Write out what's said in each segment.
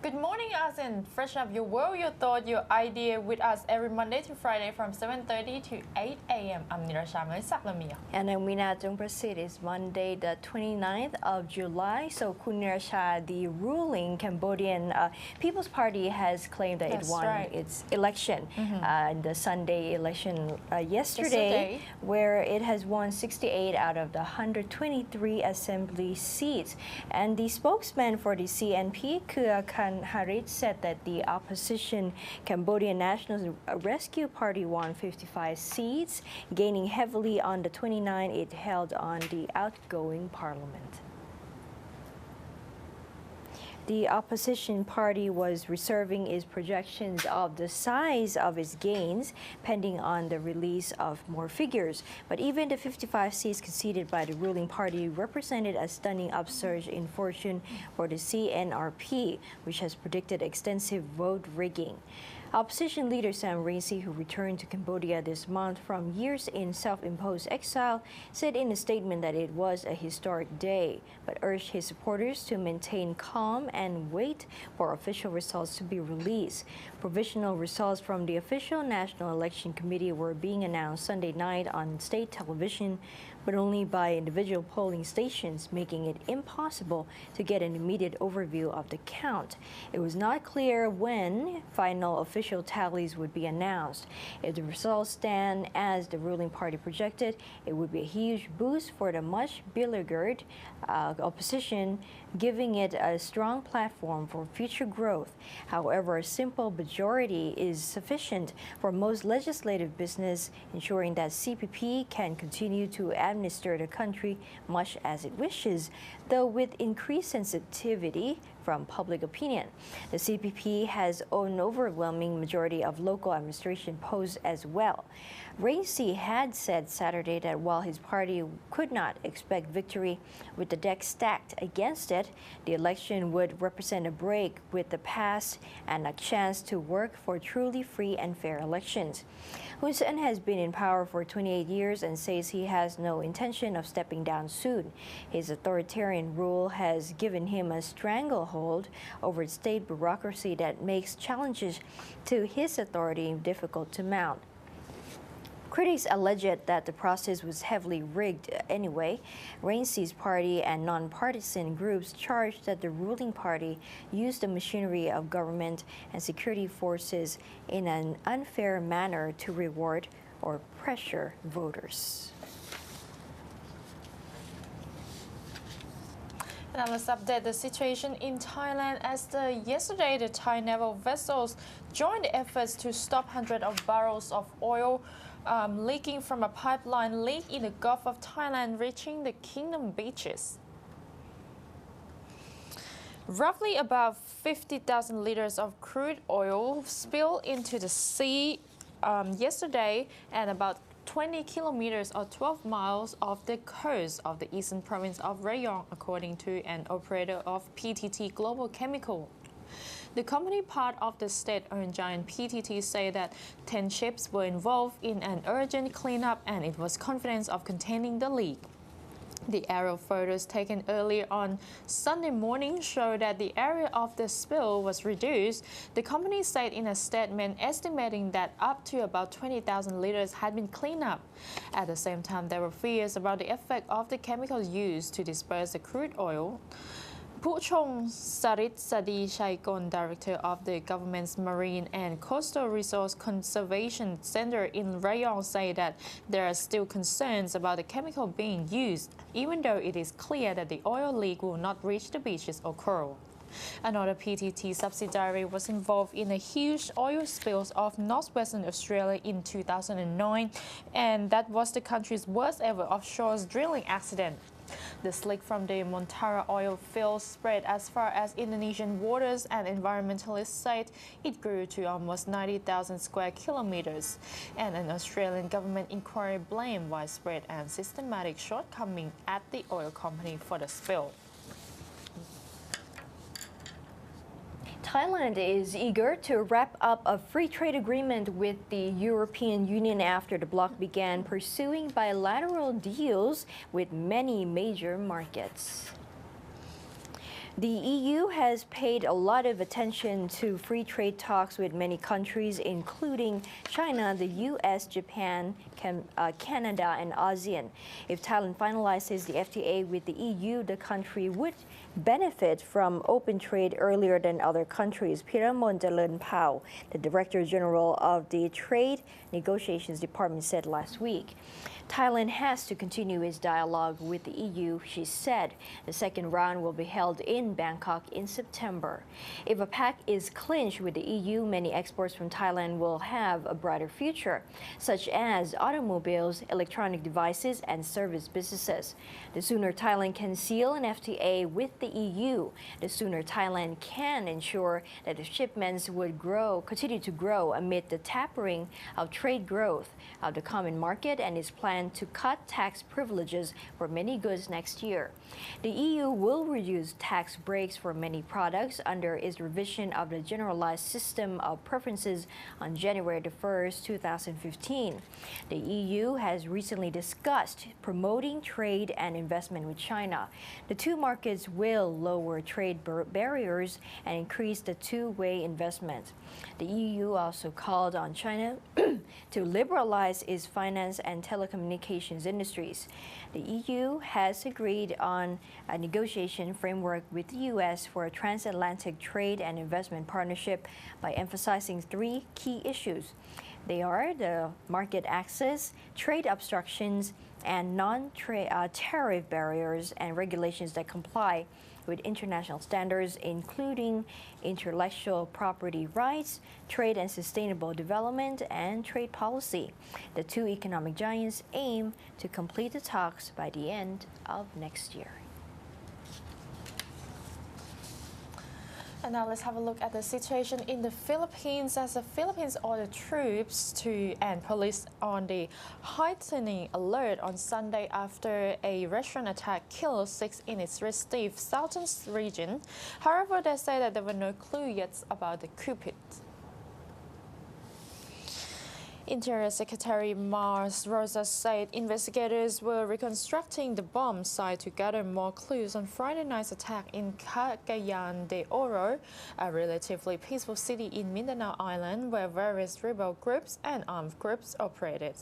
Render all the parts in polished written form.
Good morning, Asean. Fresh up your world, your thought, your idea with us every Monday to Friday from 7:30 to 8 a.m. I'm Nirasha Saklamia. And I'm Wina Jungprasit. It's Monday, the 29th of July. So, Nirasha, the ruling Cambodian People's Party has claimed that it won its election in the Sunday election yesterday, where it has won 68 out of the 123 assembly seats. And the spokesman for the CNP, Kua Khan Harit, said that the opposition Cambodian National Rescue Party won 55 seats, gaining heavily on the 29 it held on the outgoing parliament. The opposition party was reserving its projections of the size of its gains pending on the release of more figures. But even the 55 seats conceded by the ruling party represented a stunning upsurge in fortune for the CNRP, which has predicted extensive vote rigging. Opposition leader Sam Rainsy, who returned to Cambodia this month from years in self-imposed exile, said in a statement that it was a historic day, but urged his supporters to maintain calm and wait for official results to be released. Provisional results from the official National Election Committee were being announced Sunday night on state television, but only by individual polling stations, making it impossible to get an immediate overview of the count. It was not clear when final official tallies would be announced. If the results stand as the ruling party projected, it would be a huge boost for the much beleaguered opposition, giving it a strong platform for future growth. However, a simple majority is sufficient for most legislative business, ensuring that CPP can continue to administer the country much as it wishes, though with increased sensitivity from public opinion. The CPP has an overwhelming majority of local administration posts as well. Rainsy had said Saturday that while his party could not expect victory with the deck stacked against it, the election would represent a break with the past and a chance to work for truly free and fair elections. Hun Sen has been in power for 28 years and says he has no intention of stepping down soon. His authoritarian rule has given him a stranglehold over state bureaucracy that makes challenges to his authority difficult to mount. Critics alleged that the process was heavily rigged anyway. Rainsy's party and non-partisan groups charged that the ruling party used the machinery of government and security forces in an unfair manner to reward or pressure voters. Now let's update the situation in Thailand as yesterday the Thai naval vessels joined the efforts to stop hundreds of barrels of oil leaking from a pipeline leak in the Gulf of Thailand reaching the kingdom beaches. Roughly about 50,000 liters of crude oil spilled into the sea yesterday, and about 20 kilometers or 12 miles off the coast of the eastern province of Rayong, according to an operator of PTT Global Chemical. The company, part of the state-owned giant PTT, say that 10 ships were involved in an urgent cleanup and it was confident of containing the leak. The aerial photos taken earlier on Sunday morning show that the area of the spill was reduced. The company said in a statement estimating that up to about 20,000 liters had been cleaned up. At the same time, there were fears about the effect of the chemicals used to disperse the crude oil. Puchong Sarit Sadi Shaikon, director of the government's Marine and Coastal Resource Conservation Center in Rayong, say that there are still concerns about the chemical being used, even though it is clear that the oil leak will not reach the beaches or coral. Another PTT subsidiary was involved in a huge oil spill off northwestern Australia in 2009, and that was the country's worst ever offshore drilling accident. The slick from the Montara oil field spread as far as Indonesian waters, and environmentalists said it grew to almost 90,000 square kilometers. And an Australian government inquiry blamed widespread and systematic shortcoming at the oil company for the spill. Thailand is eager to wrap up a free trade agreement with the European Union after the bloc began pursuing bilateral deals with many major markets. The EU has paid a lot of attention to free trade talks with many countries, including China, the US, Japan, Canada, and ASEAN. If Thailand finalizes the FTA with the EU, the country would benefit from open trade earlier than other countries. Piramon Pao, the Director General of the Trade Negotiations Department, said last week. Thailand has to continue its dialogue with the EU, she said. The second round will be held in Bangkok in September. If a pact is clinched with the EU, many exports from Thailand will have a brighter future, such as automobiles, electronic devices, and service businesses. The sooner Thailand can seal an FTA with the EU, the sooner Thailand can ensure that the shipments would continue to grow amid the tapering of trade growth of the common market and its plan to cut tax privileges for many goods next year. The EU will reduce tax breaks for many products under its revision of the Generalized System of Preferences on January 1st, 2015. The EU has recently discussed promoting trade and investment with China. The two markets will lower trade barriers and increase the two-way investment. The EU also called on China to liberalize its finance and telecommunications industries. The EU has agreed on a negotiation framework with the US for a transatlantic trade and investment partnership by emphasizing three key issues. They are the market access, trade obstructions, and non-tariff barriers and regulations that comply with international standards, including intellectual property rights, trade and sustainable development, and trade policy. The two economic giants aim to complete the talks by the end of next year. And now let's have a look at the situation in the Philippines as the Philippines ordered troops and police on the heightening alert on Sunday after a restaurant attack killed 6 in its Recife southern region. However, they say that there were no clue yet about the culprit. Interior Secretary Mars Rosa said investigators were reconstructing the bomb site to gather more clues on Friday night's attack in Cagayan de Oro, a relatively peaceful city in Mindanao Island where various rebel groups and armed groups operated.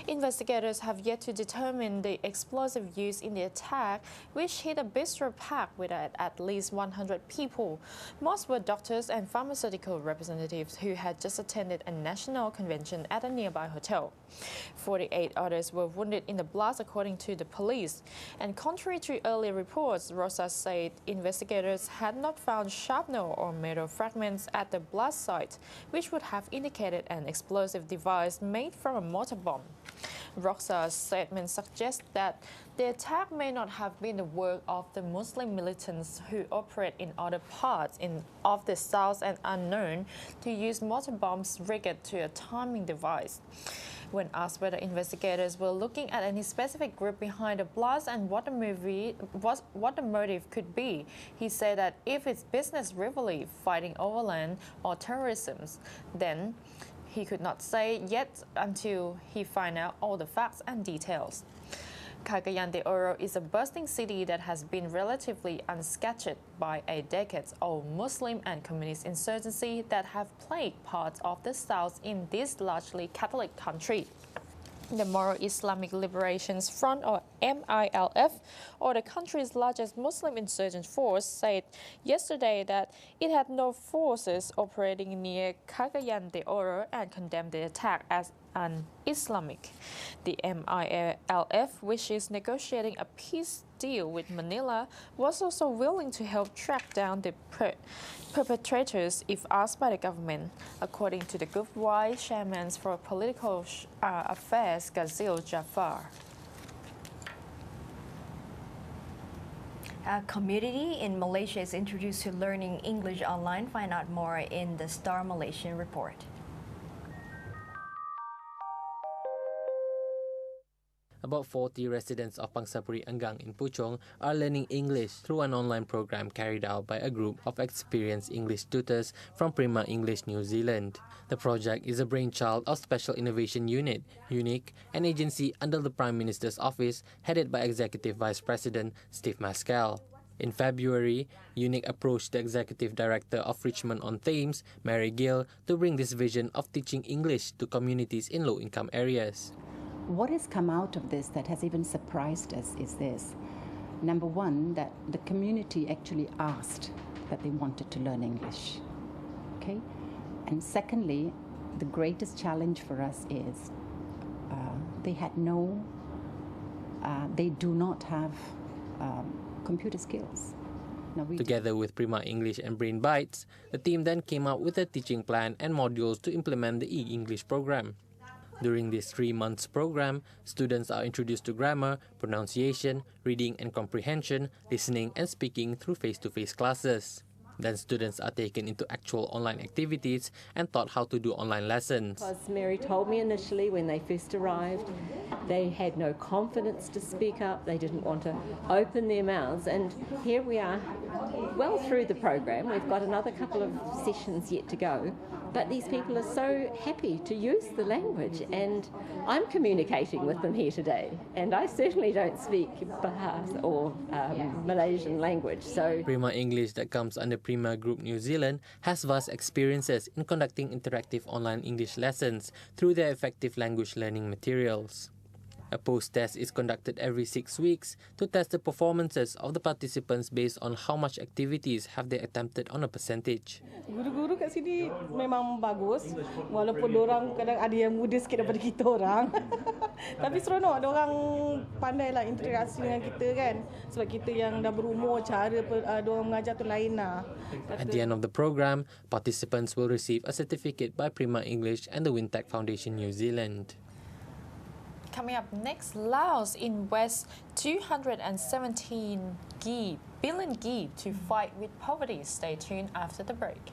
Investigators have yet to determine the explosive used in the attack, which hit a bistro packed with at least 100 people. Most were doctors and pharmaceutical representatives who had just attended a national convention at a nearby hotel. 48 others were wounded in the blast, according to the police. And contrary to earlier reports, Rosa said investigators had not found shrapnel or metal fragments at the blast site, which would have indicated an explosive device made from a mortar bomb. Rosa's statement suggests that the attack may not have been the work of the Muslim militants who operate in other parts of the South and are known to use mortar bombs rigged to a timing device. When asked whether investigators were looking at any specific group behind the blast and what the motive could be, he said that if it's business rivalry, fighting over land, or terrorism, then he could not say yet until he find out all the facts and details. Cagayan de Oro is a bustling city that has been relatively unscathed by a decades-old Muslim and communist insurgency that have plagued parts of the South in this largely Catholic country. The Moro Islamic Liberation Front, or MILF, or the country's largest Muslim insurgent force, said yesterday that it had no forces operating near Cagayan de Oro and condemned the attack as un-Islamic. The MILF, which is negotiating a peace deal with Manila, was also willing to help track down the perpetrators if asked by the government, according to the group-wide chairman for political affairs, Ghazil Jafar. A community in Malaysia is introduced to learning English online. Find out more in the Star Malaysian report. About 40 residents of Pangsapuri Anggang in Puchong are learning English through an online program carried out by a group of experienced English tutors from Prima English New Zealand. The project is a brainchild of Special Innovation Unit, UNIC, an agency under the Prime Minister's office headed by Executive Vice President Steve Maskell. In February, UNIC approached the executive director of Richmond on Thames, Mary Gill, to bring this vision of teaching English to communities in low-income areas. What has come out of this that has even surprised us is this. Number one, that the community actually asked that they wanted to learn English. Okay? And secondly, the greatest challenge for us is they do not have computer skills. Together with Prima English and Brain Bites, the team then came up with a teaching plan and modules to implement the e-English program. During this 3-month program, students are introduced to grammar, pronunciation, reading and comprehension, listening and speaking through face-to-face classes. Then students are taken into actual online activities and taught how to do online lessons. As Mary told me initially when they first arrived, they had no confidence to speak up, they didn't want to open their mouths, and here we are well through the program. We've got another couple of sessions yet to go, but these people are so happy to use the language, and I'm communicating with them here today, and I certainly don't speak Bahasa or Malaysian language. So Prima English, that comes under Prima Group New Zealand, has vast experiences in conducting interactive online English lessons through their effective language learning materials. A post-test is conducted every 6 weeks to test the performances of the participants based on how much activities have they attempted on a percentage. Guru-guru kat sini memang bagus, walaupun orang kadang ada yang muda sikit daripada kita orang. Tapi seronok ada orang pandailah interaksi dengan kita kan. Sebab kita yang dah berumur, cara orang mengajar tu lain lah. At the end of the program, participants will receive a certificate by Prima English and the Wintech Foundation New Zealand. Coming up next, Laos invests 217 billion gib to fight with poverty. Stay tuned after the break.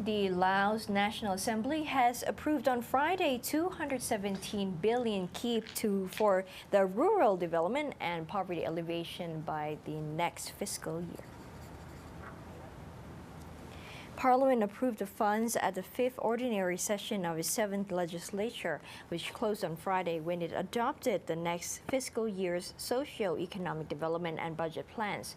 The Laos National Assembly has approved on Friday 217 billion kip for the rural development and poverty alleviation by the next fiscal year. Parliament approved the funds at the 5th ordinary session of its 7th legislature, which closed on Friday when it adopted the next fiscal year's socio-economic development and budget plans.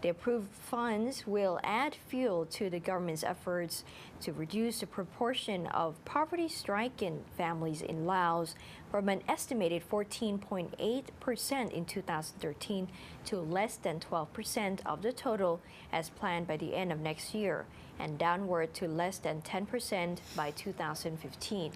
The approved funds will add fuel to the government's efforts to reduce the proportion of poverty-stricken families in Laos from an estimated 14.8% in 2013 to less than 12% of the total as planned by the end of next year, and downward to less than 10% by 2015.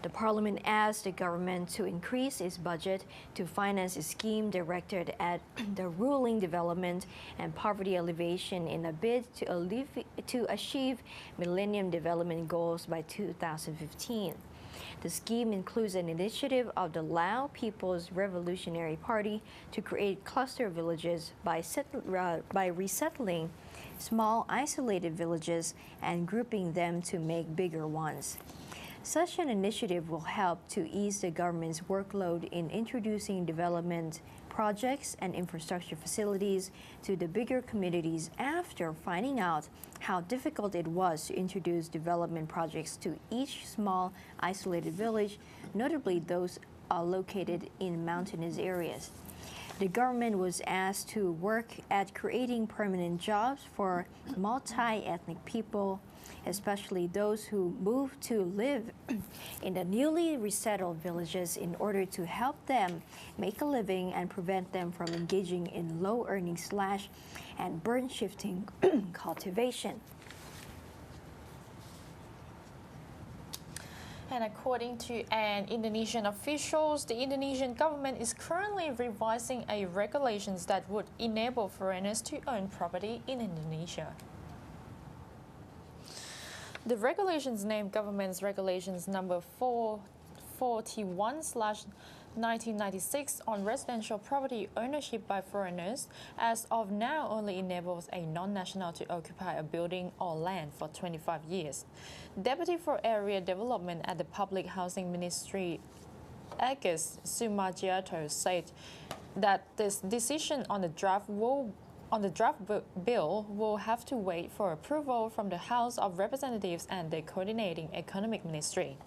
The Parliament asked the government to increase its budget to finance a scheme directed at the rural development and poverty alleviation in a bid to achieve Millennium Development Goals by 2015. The scheme includes an initiative of the Lao People's Revolutionary Party to create cluster villages by resettling small isolated villages and grouping them to make bigger ones. Such an initiative will help to ease the government's workload in introducing development projects and infrastructure facilities to the bigger communities after finding out how difficult it was to introduce development projects to each small isolated village, notably those located in mountainous areas. The government was asked to work at creating permanent jobs for multi-ethnic people, especially those who move to live in the newly resettled villages in order to help them make a living and prevent them from engaging in low-earning slash and burn-shifting cultivation. And according to an Indonesian officials, the Indonesian government is currently revising a regulations that would enable foreigners to own property in Indonesia. The regulations named Government's Regulations number 441/1996 on residential property ownership by foreigners, as of now only enables a non-national to occupy a building or land for 25 years. Deputy for Area Development at the Public Housing Ministry Agus Sumagiato said that this decision on the draft bill will have to wait for approval from the House of Representatives and the Coordinating Economic Ministry.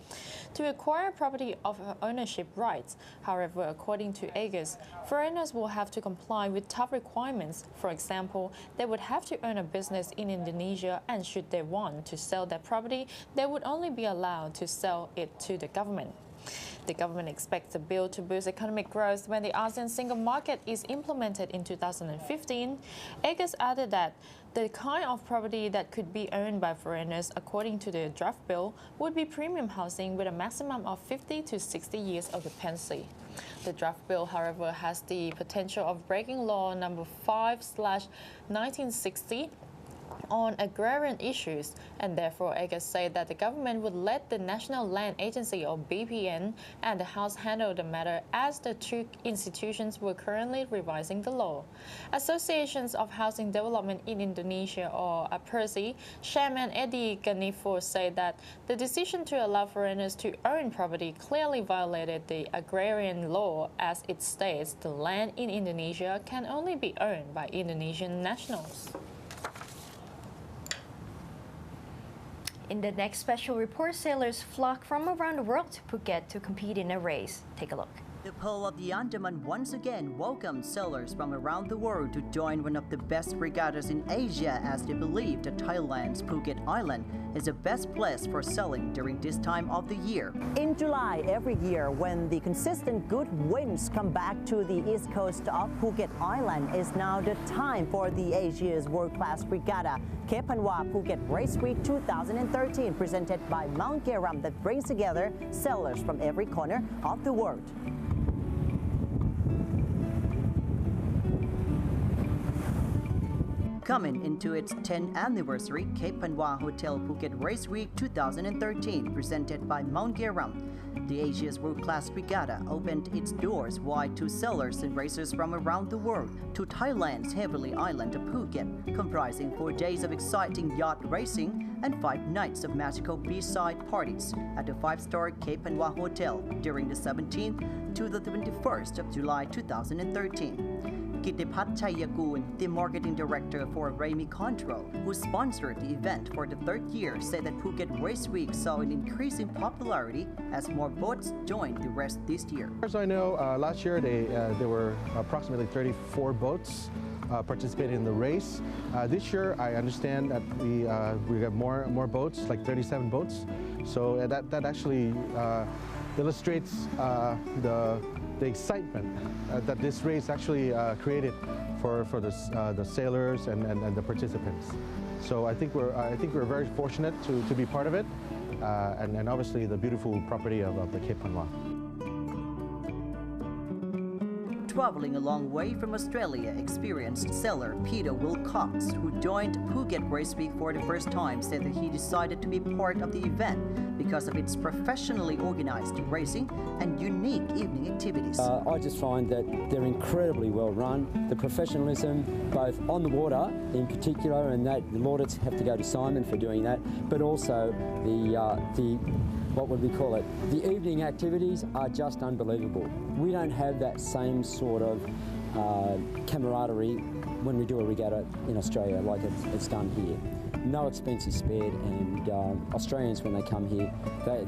To acquire property of ownership rights, however, according to Agus, foreigners will have to comply with tough requirements. For example, they would have to own a business in Indonesia, and should they want to sell their property, they would only be allowed to sell it to the government. The government expects the bill to boost economic growth when the ASEAN single market is implemented in 2015. Agus added that the kind of property that could be owned by foreigners, according to the draft bill, would be premium housing with a maximum of 50 to 60 years occupancy. The draft bill, however, has the potential of breaking law number 5/1960 on agrarian issues, and therefore Agus said that the government would let the National Land Agency, or BPN, and the House handle the matter, as the two institutions were currently revising the law. Associations of Housing Development in Indonesia, or APERSI, Chairman Eddie Ganifo said that the decision to allow foreigners to own property clearly violated the agrarian law, as it states the land in Indonesia can only be owned by Indonesian nationals. In the next special report, sailors flock from around the world to Phuket to compete in a race. Take a look. The Pearl of the Andaman once again welcomed sailors from around the world to join one of the best regattas in Asia, as they believe that Thailand's Phuket Island is the best place for sailing during this time of the year. In July every year, when the consistent good winds come back to the east coast of Phuket Island, is now the time for the Asia's world-class regatta, Cape Phanwa Phuket Race Week 2013, presented by Mount Geram, that brings together sailors from every corner of the world. Coming into its 10th anniversary, Cape Phanwa Hotel Phuket Race Week 2013, presented by Mount Geram, the Asia's world-class regatta opened its doors wide to sailors and racers from around the world to Thailand's heavenly island of Phuket, comprising 4 days of exciting yacht racing and 5 nights of magical beachside parties at the 5-star Cape Phanwa Hotel during the 17th to the 21st of July 2013. Kittipat Chayakul, the marketing director for Raimi Control, who sponsored the event for the 3rd year, said that Phuket Race Week saw an increasing popularity as more boats joined the race this year. As I know, last year there were approximately 34 boats participating in the race. This year, I understand that we have more boats, like 37 boats. So that actually illustrates the excitement that this race actually created for the sailors and the participants. So I think we're very fortunate to be part of it, and obviously the beautiful property of the Cape Phanwa. Traveling a long way from Australia, experienced sailor Peter Wilcox, who joined Phuket Race Week for the first time, said that he decided to be part of the event because of its professionally organized racing and unique evening activities. I just find that they're incredibly well run. The professionalism, both on the water in particular, and that the laudits have to go to Simon for doing that, but also the what would we call it? The evening activities are just unbelievable. We don't have that same sort of camaraderie when we do a regatta in Australia like it's done here. No expense is spared, and Australians, when they come here,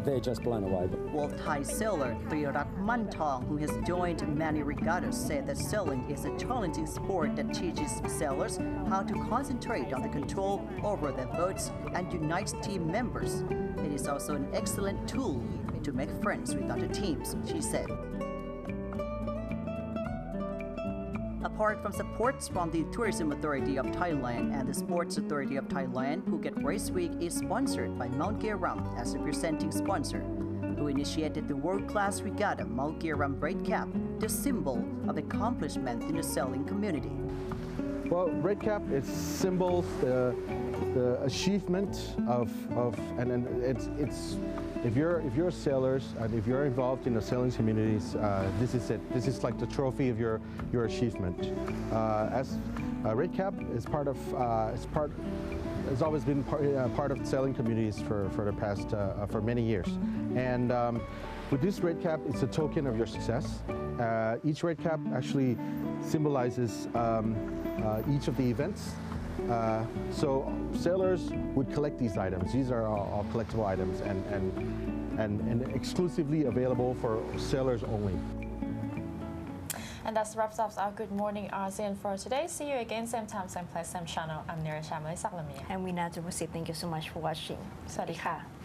they're just blown away. World Thai sailor Trirak Mantong, who has joined many regattas, said that sailing is a challenging sport that teaches sailors how to concentrate on the control over their boats and unites team members. It is also an excellent tool to make friends with other teams, she said. Apart from supports from the Tourism Authority of Thailand and the Sports Authority of Thailand, Phuket Race Week is sponsored by Mount Geram as a presenting sponsor, who initiated the world-class regatta Mount Geram Braid Cap, the symbol of accomplishment in the sailing community. Well, Braid Cap, it symbols the achievement and it's if you're sailors and if you're involved in the sailing communities, this is it. This is like the trophy of your achievement. As Braid Cap is has always been part of sailing communities for the past for many years, and With this red cap, it's a token of your success. Each red cap actually symbolizes each of the events. So sailors would collect these items. These are all collectible items and exclusively available for sailors only. And that wraps up our Good Morning ASEAN for today. See you again, same time, same place, same channel. I'm Nira Shamali Saklamia. And we now will say thank you so much for watching. สวัสดีค่ะ